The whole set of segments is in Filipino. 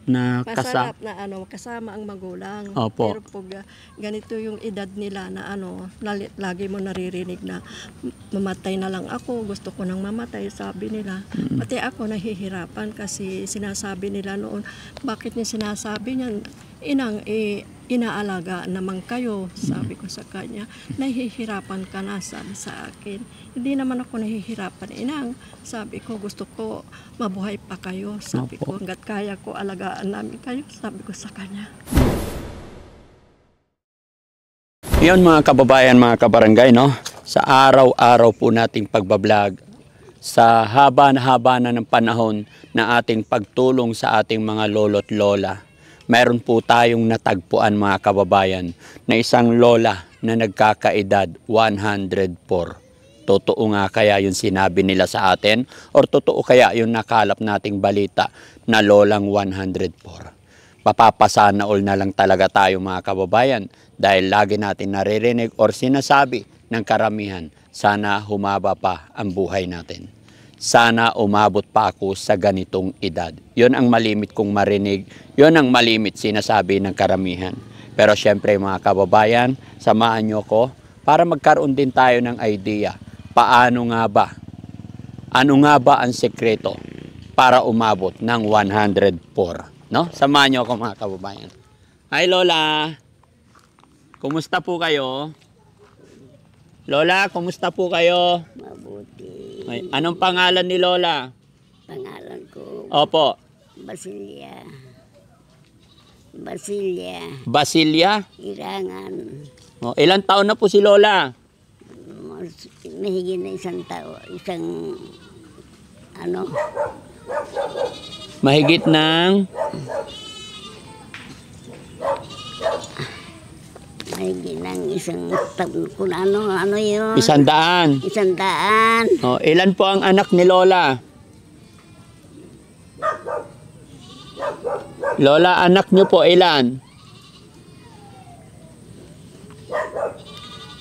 na Masarap na kasama ang magulang. Opo. Pero pag ganito yung edad nila na lagi mo naririnig na mamatay na lang ako, gusto ko nang mamatay, sabi nila. Pati ako nahihirapan kasi sinasabi nila noon, bakit niya sinasabi niyan? Inang, inaalaga naman kayo, sabi ko sa kanya. Nahihirapan ka na, sabi sa akin. Hindi naman ako nahihirapan, inang. Sabi ko, gusto ko mabuhay pa kayo. Sabi ko, hanggat kaya ko, alagaan namin kayo, sabi ko sa kanya. Yun mga kababayan, mga kabarangay, no? Sa araw-araw po nating pagbablog, sa haba na ng panahon na ating pagtulong sa ating mga lolo't lola, mayroon po tayong natagpuan mga kababayan na isang lola na nagkakaedad 104. Totoo nga kaya yung sinabi nila sa atin or totoo kaya yung nakalap nating balita na lolang 104? Papapasana all na lang talaga tayo mga kababayan dahil lagi natin naririnig or sinasabi ng karamihan, sana humaba pa ang buhay natin. Sana umabot pa ako sa ganitong edad. Yon ang malimit kong marinig. Yon ang malimit sinasabi ng karamihan. Pero syempre mga kababayan, samahan nyo ko para magkaroon din tayo ng idea. Paano nga ba? Ano nga ba ang sekreto para umabot ng 104? No? Samahan nyo ako mga kababayan. Hi Lola! Kumusta po kayo? Lola, kumusta po kayo? Mabuti. Ay, anong pangalan ni Lola? Pangalan ko, Opo. Basilia. Basilia. Basilia? Irangan. O, ilang taon na po si Lola? Mahigit na isang tao. Mahigit ng Mahigit ng isang taon. Kung ano yun. 100. 100. O, ilan po ang anak ni Lola? Lola, anak niyo po ilan?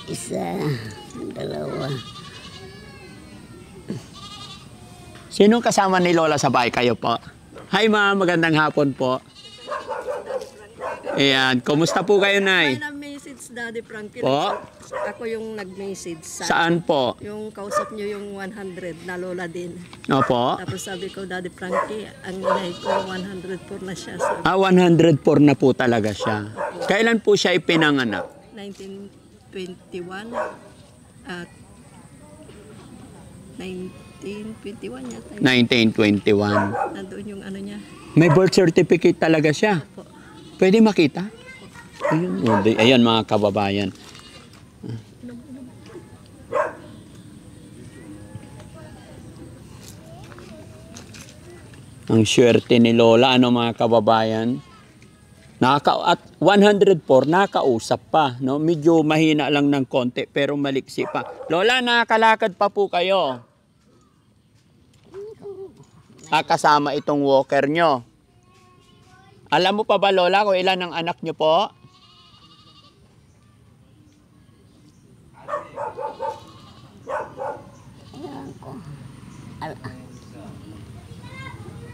Isa, dalawa. Sinong kasama ni Lola sa bahay? Kayo po? Hi ma'am, magandang hapon po. Ayan, kumusta po kayo, Nay? May na-message, Daddy Frankie. Po? Ako yung nag-message. Saan po? Yung kausap niyo yung 100 na lola din. Opo. Tapos sabi ko, Daddy Frankie, ang inay ko 104 na siya. Sabi, 104 na po talaga siya. Kailan po siya ipinanganak? 1921 at 1921 yata. 1921. Nandoon yung ano niya. May birth certificate talaga siya. Po. Pwede makita? Ayan mga kababayan. Ang swerte ni Lola, ano mga kababayan? At 104, nakausap pa. No? Medyo mahina lang ng konti, pero maliksi pa. Lola, nakakalakad pa po kayo. Kasama itong walker nyo. Alam mo pa ba, Lola, kung ilan ang anak nyo po?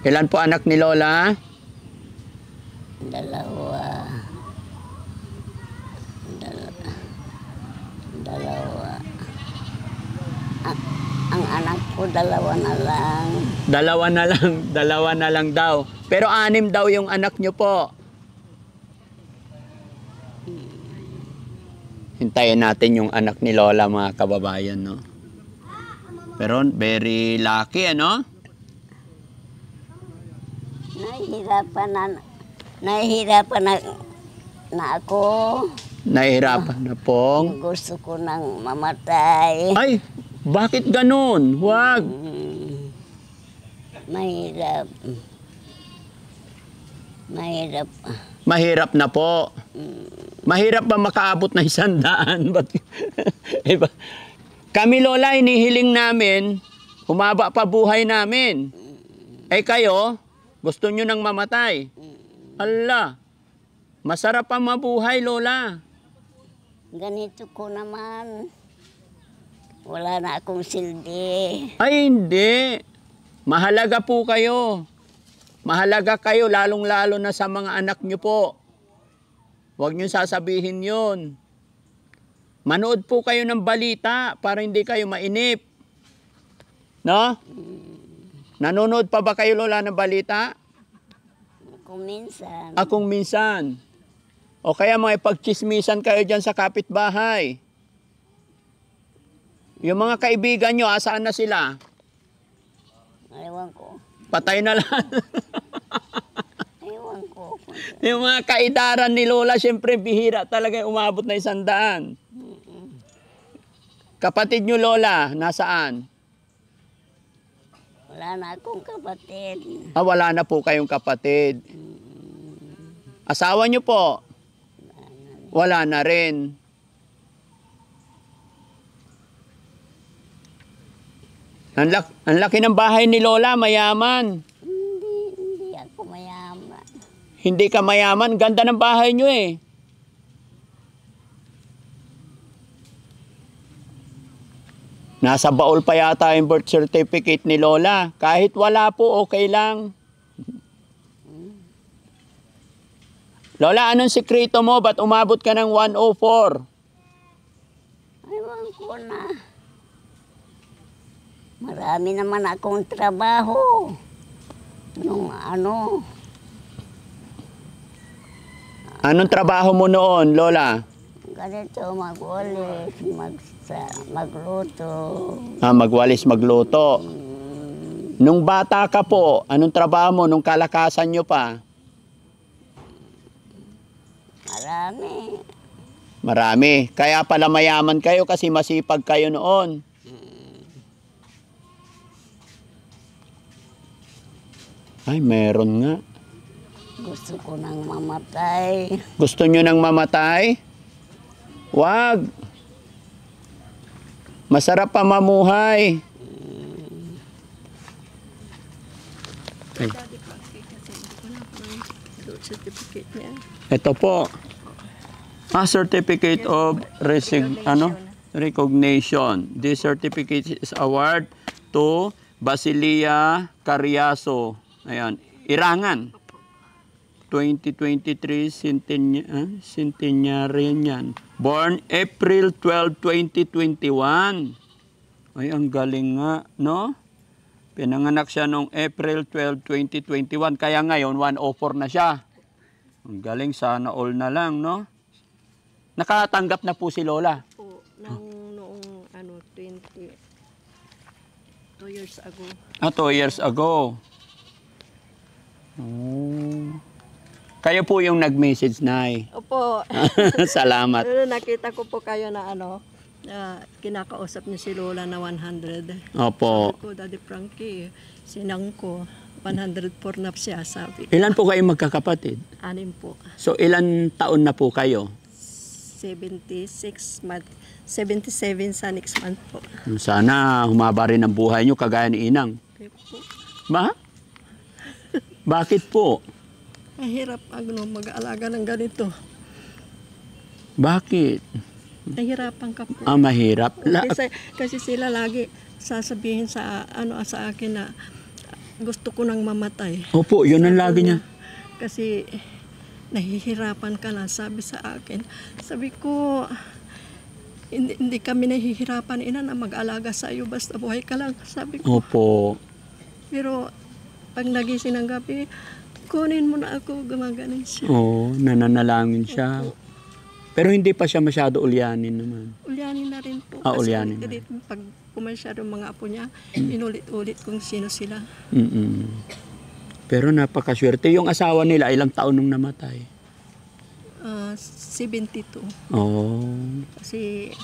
Ilan po anak ni Lola? Dalawa. Ang anak ko, dalawa na lang. Dalawa na lang daw. Pero 6 daw yung anak nyo po. Hintayin natin yung anak ni Lola mga kababayan, no? Pero very lucky, ano? Nahihirapan na ako. Nahihirapan na pong. Gusto ko nang mamatay. Ay, bakit ganun? Huwag. Mahirap. Mahirap na po. Mahirap ba makaabot ng 100? Kami Lola, inihiling namin, humaba pa buhay namin. Eh kayo, gusto nyo nang mamatay. Ala, masarap pa mabuhay Lola. Ganito ko naman. Wala na akong silbi. Ay hindi. Mahalaga po kayo. Mahalaga kayo, lalong-lalo na sa mga anak nyo po. Huwag nyo sasabihin yun. Manood po kayo ng balita para hindi kayo mainip. No? Nanonood pa ba kayo, Lola, ng balita? Kung minsan. Kung minsan. O kaya mga pagchismisan kayo dyan sa kapitbahay. Yung mga kaibigan nyo, asaan na sila? Ewan ko. Patay na lang. Ewan ko. Yung mga kaidaran ni Lola, syempre bihira talaga umabot na 100. Kapatid nyo, Lola, nasaan? Wala na akong kapatid. Wala na po kayong kapatid. Asawa nyo po? Wala na rin. Ang laki ng bahay ni Lola, mayaman. Hindi ako mayaman. Hindi ka mayaman, ganda ng bahay nyo eh. Nasa baul pa yata yung birth certificate ni Lola. Kahit wala po, okay lang. Lola, anong sikreto mo? Ba't umabot ka ng 104? Ewan ko na. Marami naman akong trabaho. Anong trabaho mo noon, Lola? Ganito, magwalis, magluto. Magwalis, magluto. Nung bata ka po, anong trabaho mo nung kalakasan nyo pa? Marami. Marami. Kaya pala mayaman kayo kasi masipag kayo noon. Ay, meron nga. Gusto ko nang mamatay. Gusto nyo nang mamatay? Wag. Masarap pa mamuhay. Ay. Certificate niya. Ito po. Certificate of recognition. This certificate is award to Basilia Cariaso. Ayan. Irangan. 2023 centenary yan. Born April 12, 2021. Ay, ang galing nga, no? Pinanganak siya noong April 12, 2021. Kaya ngayon, 104 na siya. Ang galing, sana all na lang, no? Nakatanggap na po si Lola. Po, noong 2 years ago. 2 years ago. Oh. Kayo po yung nag-message, Nay. Opo. Salamat. Nakita ko po kayo na kinakausap niyo si Lola na 100. Opo. Sabi ko, Daddy Frankie, sinang ko, 104 na siya, sabi ko. Ilan po kayo magkakapatid? 6 po. So, ilan taon na po kayo? 77 sa next month po. Sana humaba rin ang buhay nyo kagaya ni Inang. Okay po. Ba? Bakit po? Mahirap mag-aalaga ng ganito. Bakit? Nahirapan ka po. Mahirap. Kasi sila lagi sasabihin sa akin na gusto ko nang mamatay. Opo, yun ang lagi niya. Kasi nahihirapan ka na, sabi sa akin. Sabi ko, hindi kami nahihirapan, ina, na mag-alaga sa iyo, basta buhay ka lang, sabi ko. Opo. Pero pag nagising ng gabi, kunin mo na ako, gumaganin siya. Oo, nananalangin siya. Opo. Pero hindi pa siya masyado ulyanin naman. Ulyanin na rin po. Ulyanin na. Kasi pag pumasyado mga apo niya, inulit-ulit kung sino sila. Pero napakaswerte. Yung asawa nila, ilang taon nung namatay? 72. Oo. Kasi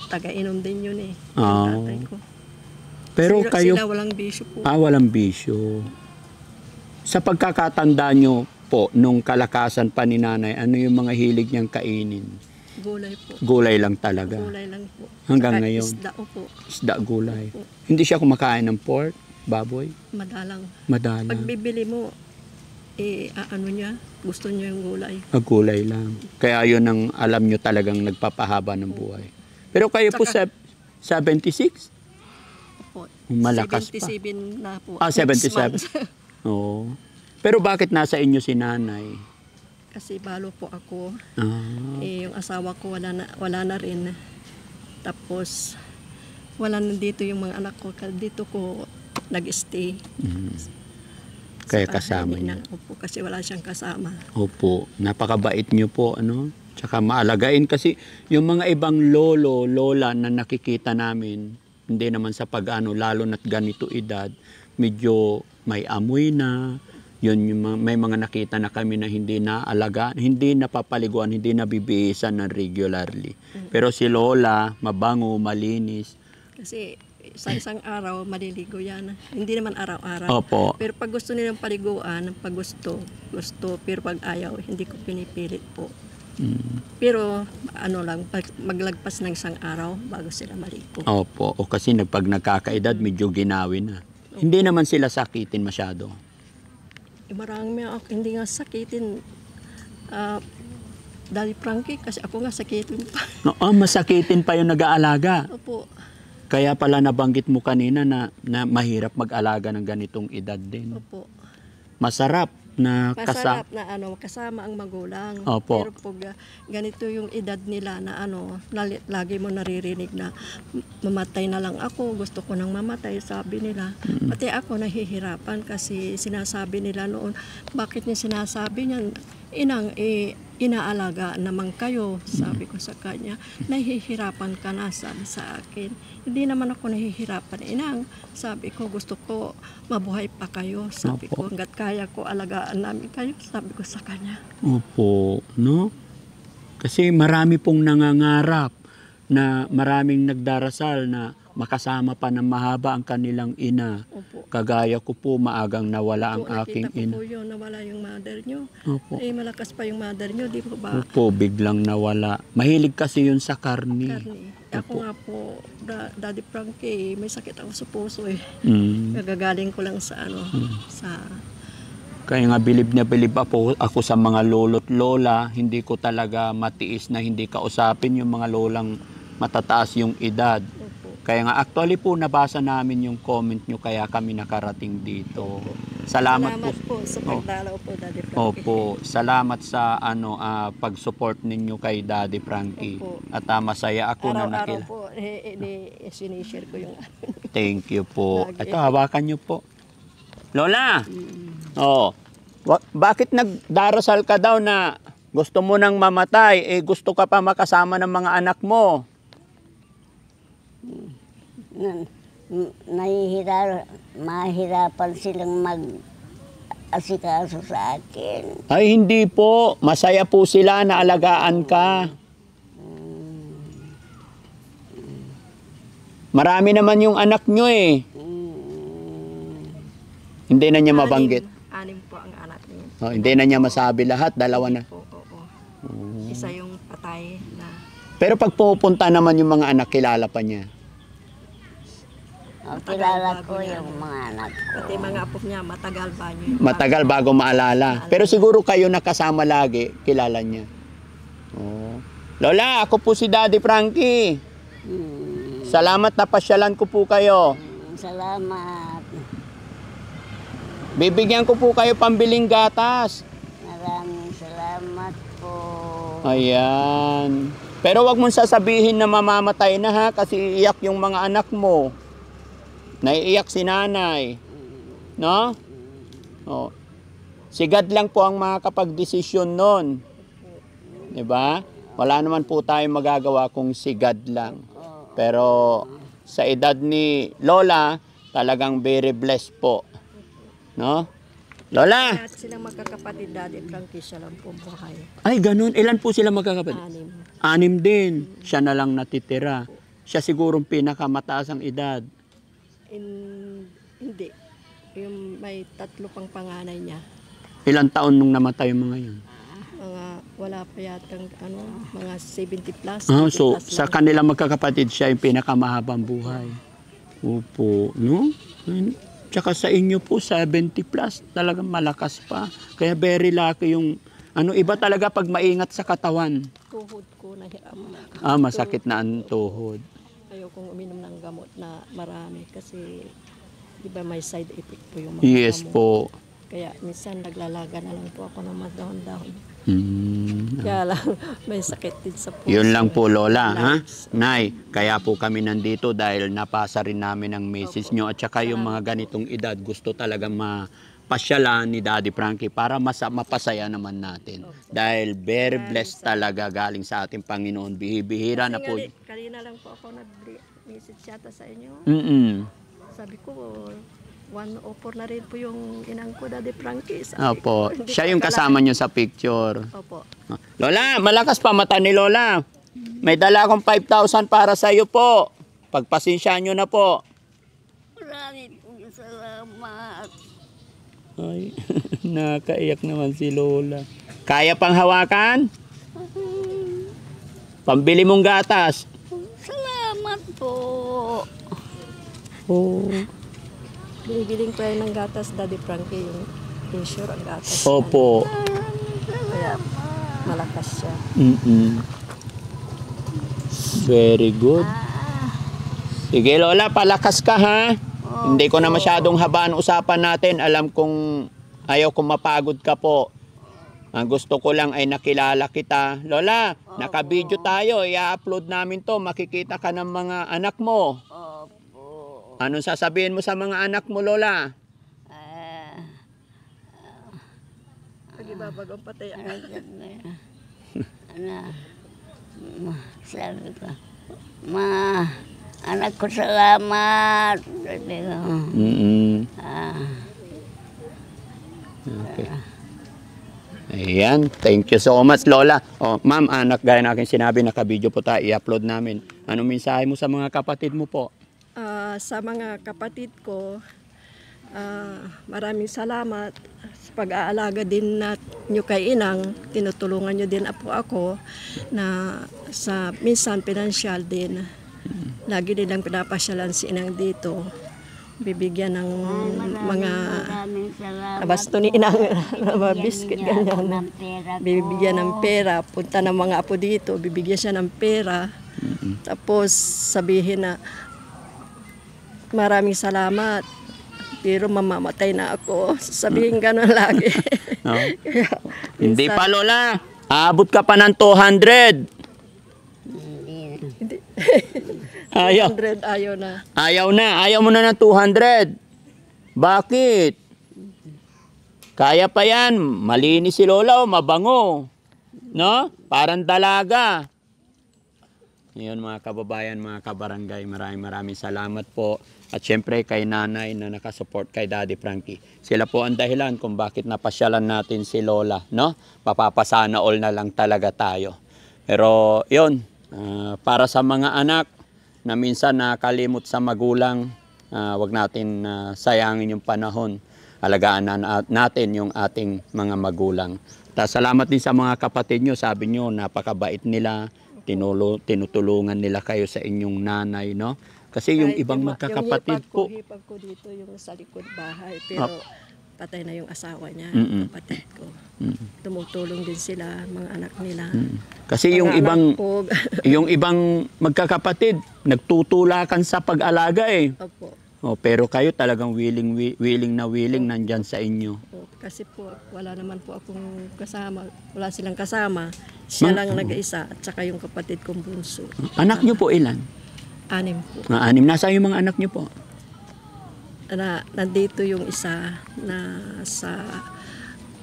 taga-inom din yun eh. Oh. Yung tatay ko. Pero kayo... Sila walang bisyo po. Walang bisyo. Sa pagkakatanda nyo po, nung kalakasan pa ni nanay, ano yung mga hilig niyang kainin? Gulay po. Gulay lang talaga. Gulay lang po. Hanggang Saka ngayon? Isda po. Isda, gulay. Opo. Hindi siya kumakain ng pork, baboy? Madalang. Madalang. Pag bibili mo, niya, gusto niya yung gulay. Gulay lang. Kaya yun ang alam nyo talagang nagpapahaba ng buhay. Pero kayo po sa 76? Opo. Malakas 77 na po. 77. Oo. Pero bakit nasa inyo si nanay? Kasi balo po ako. Ah, Yung asawa ko wala na rin. Tapos wala na dito yung mga anak ko. Dito ko nag-stay. kaya Sa kasama bahay niya. Opo, kasi wala siyang kasama. Opo, napakabait niyo po, ano? Tsaka maalagain kasi yung mga ibang lolo, lola na nakikita namin, hindi naman sa pag-ano, lalo na't ganito edad, medyo may amoy na, yun yung may mga nakita na kami na hindi naalaga, hindi napapaliguan, hindi nabibihisan ng regularly. Pero si lola, mabango, malinis. Kasi isang araw maliligo yan. Hindi naman araw-araw. Opo. Pero pag gusto nilang paliguan, pag gusto. Pero pag ayaw, hindi ko pinipilit po. Pero ano lang, maglagpas ng isang araw bago sila maligo. Opo, o kasi pag nagkakaedad, medyo ginawi na. Hindi naman sila sakitin masyado. Marami ako, hindi nga sakitin. Daddy Frankie, kasi ako nga sakitin pa. Oo, masakitin pa yung nag-aalaga. Opo. Kaya pala nabanggit mo kanina na mahirap mag-alaga ng ganitong edad din. Opo. Masarap na Masarap na kasama ang magulang. Opo. Pero pag ganito yung edad nila na lagi mo naririnig na mamatay na lang ako, gusto ko nang mamatay, sabi nila. Pati ako nahihirapan kasi sinasabi nila noon, bakit niya sinasabi niyan? Inang, inaalaga naman kayo, sabi ko sa kanya. Nahihirapan ka na, sabi sa akin. Hindi naman ako nahihirapan, inang. Sabi ko, gusto ko mabuhay pa kayo. Sabi ko, hanggat kaya ko, alagaan namin kayo, sabi ko sa kanya. Opo, no? Kasi marami pong nangangarap na maraming nagdarasal na makasama pa ng mahaba ang kanilang ina. Opo. Kagaya ko po, maagang nawala ang aking Nakita ina. ko po yun, nawala yung mother nyo. Opo. Malakas pa yung mother nyo, di po ba? Opo, biglang nawala. Mahilig kasi yun sa karni. Karni. Ako nga po, Daddy Frankie, may sakit ako sa puso eh. Mm. Gagaling ko lang sa sa... Kaya nga bilib na bilib ako sa mga lolo't lola. Hindi ko talaga matiis na hindi kausapin yung mga lolang matataas yung edad. Opo. Kaya nga actually po nabasa namin yung comment nyo kaya kami nakarating dito. Salamat po sa pagdalaw po, Daddy Frankie. Opo, salamat sa pag-support ninyo kay Daddy Frankie. Opo. At masaya ako na Araw-araw nakil. po, sinishare ko yung Thank you po. Lagi. Ito, hawakan nyo po. Lola! Oh, bakit nagdarasal ka daw na gusto mo nang mamatay? Gusto ka pa makasama ng mga anak mo. Mahirapan silang mag-asikaso sa akin. Ay, hindi po. Masaya po sila na alagaan ka. Marami naman yung anak nyo eh. Hindi na niya mabanggit. Anim po ang anak niya. Oh, hindi na niya masabi lahat. Dalawa na. Oo. Isa yung patay na... Pero pag pupunta naman yung mga anak, kilala pa niya. Kilala ko yung mga anak ko. Pati mga apo niya, matagal ba niyo? Matagal bago maalala. Pero siguro kayo nakasama lagi, kilala niya. Oh. Lola, ako po si Daddy Frankie. Salamat na pasyalan ko po kayo. Salamat. Bibigyan ko po kayo pambiling gatas. Maraming salamat po. Ayan. Pero wag mong sasabihin na mamamatay na ha, kasi iiyak yung mga anak mo. Naiiyak si nanay. No? Oh. Si God lang po ang makakapag-desisyon nun. Diba? Wala naman po tayong magagawa kung si God lang. Pero sa edad ni Lola, talagang very blessed po. No? Lola! Lahat silang magkakapatid, Daddy Frankie, siya lang po buhay. Ay, ganun. Ilan po sila magkakapatid? 6. 6 din. Siya na lang natitira. Siya sigurong pinakamataas ang edad. Hindi. Yung may 3 pang panganay niya. Ilang taon nung namatay yung mga yun? Wala pa yatang mga 70 plus. Ah, 70 so, plus sa lang. kanila magkakapatid, siya yung pinakamahabang buhay. Opo, no? Tsaka sa inyo po, 70 plus, talagang malakas pa. Kaya very lucky yung, iba talaga pag maingat sa katawan. Tuhod ko, nahirapan ako. Masakit na ang tuhod. Ayokong uminom ng gamot na marami kasi di ba may side effect po yung mga Yes gamot. po. Kaya minsan naglalaga na lang po ako ng madahon-dahon. Mm. Kaya lang may sakit din sa puso. Yun lang po, Lola. Ha? Lungs. Nay, kaya po kami nandito dahil napasa rin namin ang message nyo at saka yung mga ganitong edad gusto talaga mapasyalan ni Daddy Frankie para mapasaya naman natin. Dahil very blessed talaga galing sa ating Panginoon. Bihira na po. Kanina lang po ako nag-message yata sa inyo. Mm-mm. Sabi ko, 104 na rin po yung inang ko, Daddy Frankie. Opo. Siya yung kasama nyo sa picture. Opo. Lola, malakas pa mata ni Lola. May dala akong 5,000 para sa iyo po. Pagpasensyahan nyo na po. Maraming salamat. Ay, nakaiyak naman si Lola. Kaya pang hawakan? Pambili mong gatas. Salamat po. Oh. Binibiling ko yan ng gatas, Daddy Frankie, yung insure ang gatas. Opo. Kaya malakas siya. Mm-mm. Very good. Sige Lola, palakas ka ha. Hindi ko na masyadong habaan usapan natin. Alam kong ayaw kong mapagod ka po. Ang gusto ko lang ay nakilala kita. Lola, naka-video tayo. I-upload namin to. Makikita ka ng mga anak mo. Opo. Anong sasabihin mo sa mga anak mo, Lola? Pag-ibabagong patay. Sabi ko, anak ko salamat. Sabi ko, Okay. Ayan, thank you so much, Lola. Oh, ma'am, anak, gaya na aking sinabi, naka-video po tayo, i-upload namin. Anong mensahe mo sa mga kapatid mo po? Sa mga kapatid ko, maraming salamat sa pag-aalaga din nyo kay inang. Tinutulungan nyo din po ako na sa minsan pinansyal din. Lagi nilang pinapasyalan si inang dito. Bibigyan ng mga maraming salamat. basto ni inang mga biscuit Niya ako ganyan. ng pera ko. Bibigyan ng pera. Punta ng mga apo dito, bibigyan siya ng pera. Tapos sabihin na maraming salamat. Pero mamamatay na ako. Sabihin gano'n lagi. No? Kaya, Hindi minsan- pa, Lola. Aabot ka pa ng 200. Hindi. Ayaw. 100 ayaw na. Ayaw na. Ayaw mo na ng 200. Bakit? Kaya pa yan. Malinis si Lola o mabango. No? Parang dalaga. Ngayon mga kababayan, mga kabarangay, maraming salamat po. At syempre kay nanay na nakasupport kay Daddy Frankie. Sila po ang dahilan kung bakit napasyalan natin si Lola. No? Papapasana all na lang talaga tayo. Pero yun, para sa mga anak na minsan nakalimot sa magulang, wag natin sayangin yung panahon. Alagaan natin yung ating mga magulang. Salamat din sa mga kapatid nyo. Sabi nyo, napakabait nila. Tinutulungan nila kayo sa inyong nanay, no? Kasi yung Kahit ibang magkakapatid po. Yung hipag ko dito, yung sa likod bahay. Pero patay na yung asawa niya, kapatid ko. Tumutulong din sila, mga anak nila. Kasi Mga yung anak ibang ko, yung ibang magkakapatid nagtutulakan sa pag-alaga eh. Opo. Oh, pero kayo talagang willing nandyan sa inyo. Kasi po, wala naman po akong kasama. Wala silang kasama. Siya lang nag-isa at saka yung kapatid kong bunso. Anak nyo po ilan? 6 po. 6. Nasaan yung mga anak nyo po? Nandito yung isa na sa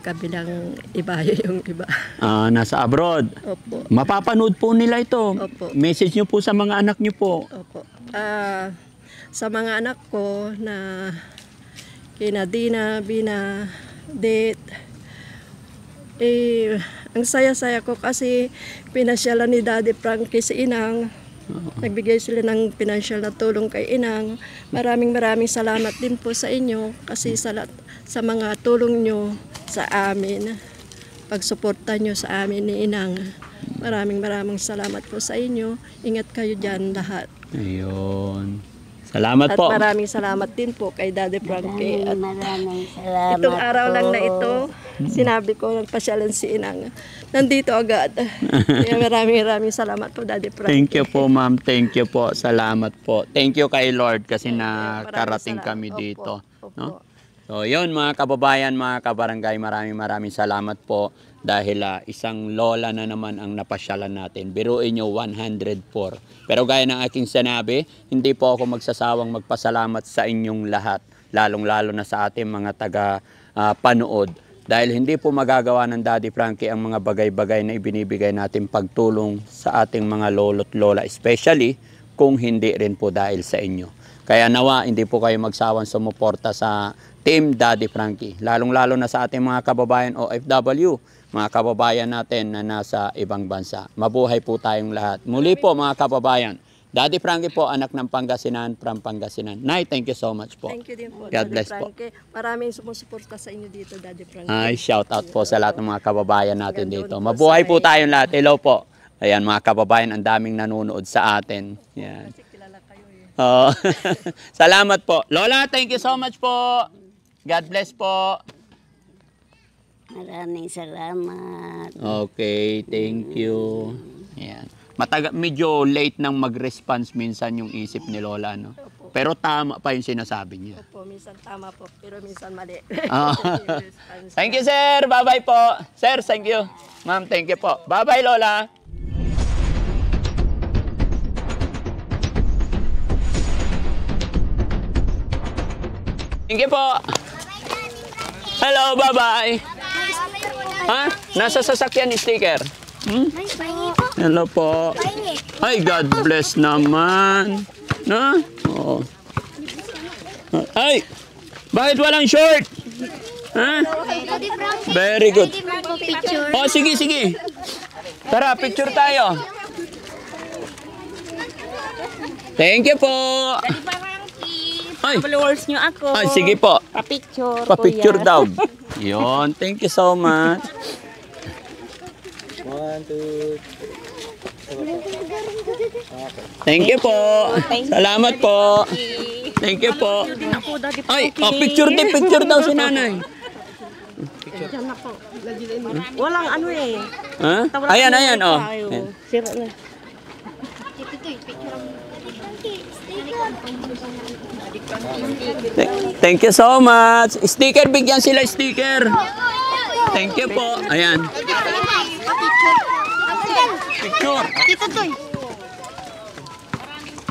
kabilang ibayo yung iba. Nasa abroad. Opo. Mapapanood po nila ito. Opo. Message nyo po sa mga anak nyo po. Opo. Sa mga anak ko na kina Dina, Bina, Det, ang saya-saya ko kasi pinasyalan ni Daddy Frankie si Inang. Nagbigay sila ng pinansyal na tulong kay Inang. Maraming salamat din po sa inyo kasi sa mga tulong nyo sa amin. Pagsuporta nyo sa amin ni Inang. Maraming salamat po sa inyo. Ingat kayo dyan lahat. Ayun. Salamat At po. maraming salamat din po kay Daddy Frankie. At Maraming salamat itong araw po. lang na ito, sinabi ko nagpasyalan si Inang. Nandito agad. Kaya maraming salamat po, Daddy Frankie. Thank you po, ma'am. Thank you po. Salamat po. Thank you kay Lord kasi Maraming nakarating salamat. kami Opo, dito. opo. No? So yun mga kababayan, mga kabarangay, maraming salamat po dahil isang lola na naman ang napasyalan natin. Biruin nyo 104. Pero gaya ng aking sinabi, hindi po ako magsasawang magpasalamat sa inyong lahat, lalong-lalo na sa ating mga taga-panood. Dahil hindi po magagawa ng Daddy Frankie ang mga bagay-bagay na ibinibigay natin pagtulong sa ating mga lolo't lola, especially kung hindi rin po dahil sa inyo. Kaya nawa, hindi po kayo magsawang sumuporta sa Team Daddy Frankie. Lalong-lalo na sa ating mga kababayan OFW, mga kababayan natin na nasa ibang bansa. Mabuhay po tayong lahat. Muli po mga kababayan, Daddy Frankie po, anak ng Pangasinan, from Pangasinan. Nay, thank you so much po. Thank you din po, God Daddy bless po. Frankie. Maraming sumusuporta sa inyo dito, Daddy Frankie. Ay, shout out po sa lahat ng mga kababayan natin dito. Mabuhay po tayong lahat. Hello po. Ayan, mga kababayan, ang daming nanonood sa atin. Yan. Kasi kilala kayo eh. Oh. Salamat po. Lola, thank you so much po. God bless po. Maraming salamat. Okay, thank you. Ayan. Medyo late nang mag-response minsan yung isip ni Lola, no? Pero tama pa yung sinasabi niya. Opo, minsan tama po, pero minsan mali. Ah. Thank you, sir. Bye-bye po. Sir, thank you. Ma'am, thank you po. Bye-bye, Lola. Thank you po. Hello, bye-bye. Ha? Nasa sasakyan ni sticker. Hello po. Ay, God bless naman. No? Oo. Ay, bakit walang short? Ha? Very good. Oh, sige, sige. Tara, picture tayo. Thank you po. Ay, Followers nyo ako. ay sige po. Pa-picture. Pa-picture kuya. daw. Yun, thank you so much. 1, 2, Thank you po. Salamat po. Thank you po. Din ako, Daddy Ay, Frankie. oh, picture daw si nanay. Diyan ako. Walang ano eh. Ha? Ayan, ayan, oh. Tayo. Ayan. Sira na. Thank you so much. Sticker, bigyan sila sticker. Thank you po. Ayan. Picture.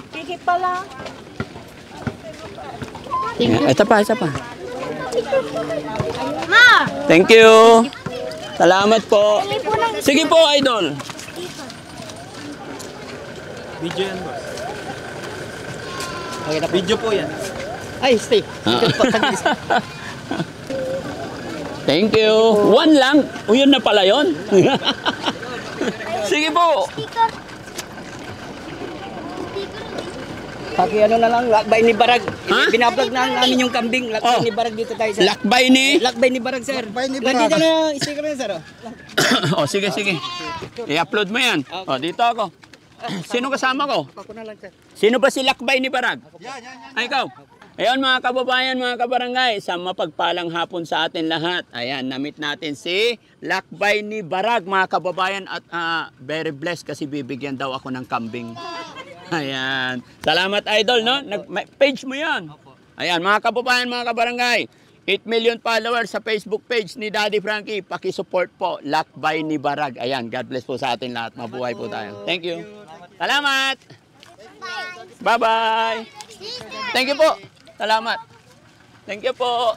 Kiki pala. Ayan, ito pa, ito pa. Ma! Thank you. Salamat po. Sige po, idol. video yan, boss. Okay na po. Video po yan. Ay, stay. Thank you. One lang. O yun na pala yun. Sige po. Paki ano na lang, lakbay ni Barag. Ha? Binablog na namin yung kambing. Lakbay Oh. ni Barag dito tayo, sir. Lakbay ni. Lakbay ni Barag, sir. Nandito na, sticker na, sir. O sige, sige. I-upload mo yan. O, dito ako. Sino kasama ko? Ako na lang, sir. Sino ba si Lakbay ni Barag? Ay, ikaw. Ayun mga kababayan, mga kabarangay, sa mapagpalang hapon sa atin lahat. Ayan, namit natin si Lakbay ni Barag, mga kababayan. At very blessed kasi bibigyan daw ako ng kambing. Ayan. Salamat, idol, no? Page mo yan. Ayan, mga kababayan, mga kabarangay. 8 million followers sa Facebook page ni Daddy Frankie. Pakisupport po, Lakbay ni Barag. Ayan, God bless po sa atin lahat. Mabuhay po tayo. Thank you. Salamat. Bye-bye. Thank you po. Salamat. Thank you po.